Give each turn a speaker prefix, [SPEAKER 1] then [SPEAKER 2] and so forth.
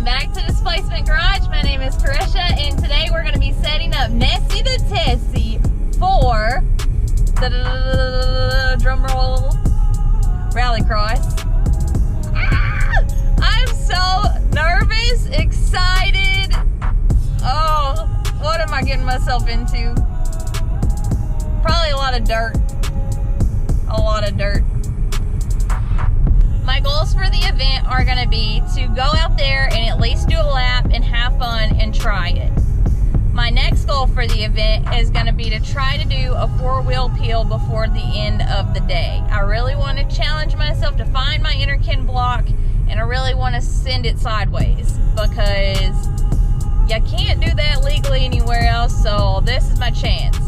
[SPEAKER 1] Welcome back to Displacement Garage. My name is Karisha, and today we're going to be setting up Nessie the Tessie for the drum roll Rallycross. I'm so nervous, excited. Oh, what am I getting myself into? Probably a lot of dirt. A lot of dirt. My goals for the event are going to be to go out there and at least do a lap and have fun and try it. My next goal for the event is going to be to try to do a four-wheel peel before the end of the day. I really want to challenge myself to find my inner kin block, and I really want to send it sideways because you can't do that legally anywhere else, so this is my chance.